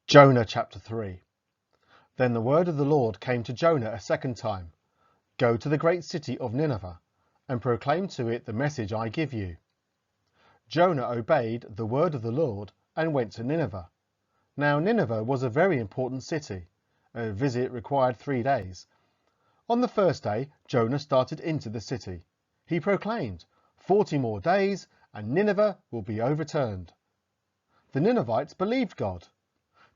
Jonah chapter 3. Then the word of the Lord came to Jonah a second time. Go to the great city of Nineveh and proclaim to it the message I give you. Jonah obeyed the word of the Lord and went to Nineveh. Now Nineveh was a very important city. A visit required 3 days. On the first day, Jonah started into the city. He proclaimed, 40 more days and Nineveh will be overturned. The Ninevites believed God.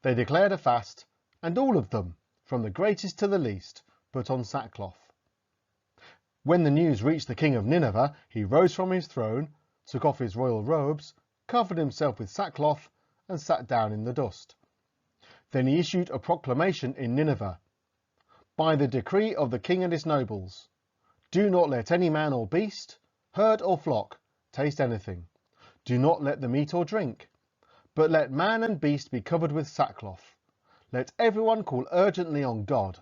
They declared a fast, and all of them, from the greatest to the least, put on sackcloth. When the news reached the king of Nineveh, he rose from his throne, took off his royal robes, covered himself with sackcloth, and sat down in the dust. Then he issued a proclamation in Nineveh. By the decree of the king and his nobles, do not let any man or beast, herd or flock, taste anything. Do not let them eat or drink. But let man and beast be covered with sackcloth. Let everyone call urgently on God.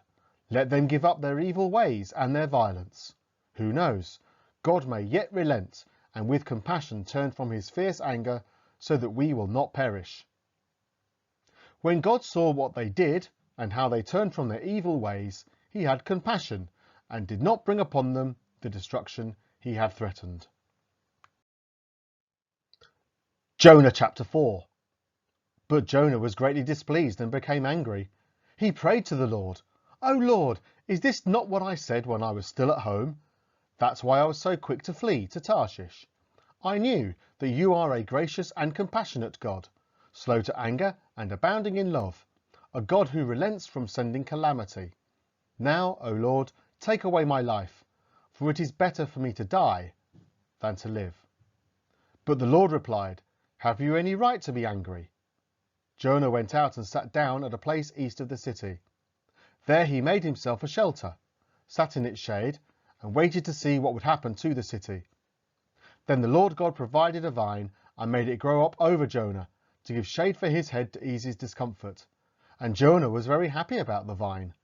Let them give up their evil ways and their violence. Who knows? God may yet relent and with compassion turn from his fierce anger so that we will not perish. When God saw what they did and how they turned from their evil ways, he had compassion and did not bring upon them the destruction he had threatened. Jonah chapter 4. But Jonah was greatly displeased and became angry. He prayed to the Lord, "O Lord, is this not what I said when I was still at home? That's why I was so quick to flee to Tarshish. I knew that you are a gracious and compassionate God, slow to anger and abounding in love, a God who relents from sending calamity. Now, O Lord, take away my life, for it is better for me to die than to live." But the Lord replied, "Have you any right to be angry?" Jonah went out and sat down at a place east of the city. There he made himself a shelter, sat in its shade, and waited to see what would happen to the city. Then the Lord God provided a vine and made it grow up over Jonah to give shade for his head to ease his discomfort. And Jonah was very happy about the vine.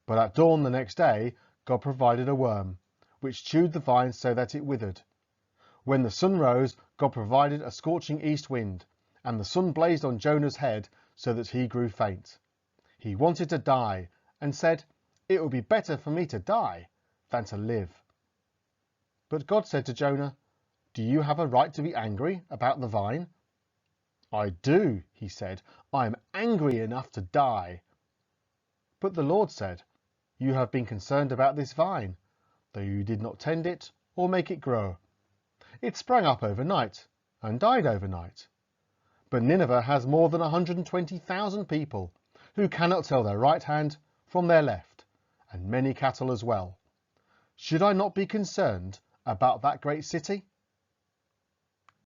But at dawn the next day, God provided a worm, which chewed the vine so that it withered. When the sun rose, God provided a scorching east wind, and the sun blazed on Jonah's head so that he grew faint. He wanted to die and said, "It would be better for me to die than to live." But God said to Jonah, "Do you have a right to be angry about the vine?" "I do," he said. "I am angry enough to die." But the Lord said, "You have been concerned about this vine, though you did not tend it or make it grow. It sprang up overnight and died overnight. But Nineveh has more than 120,000 people who cannot tell their right hand from their left, and many cattle as well. Should I not be concerned about that great city?"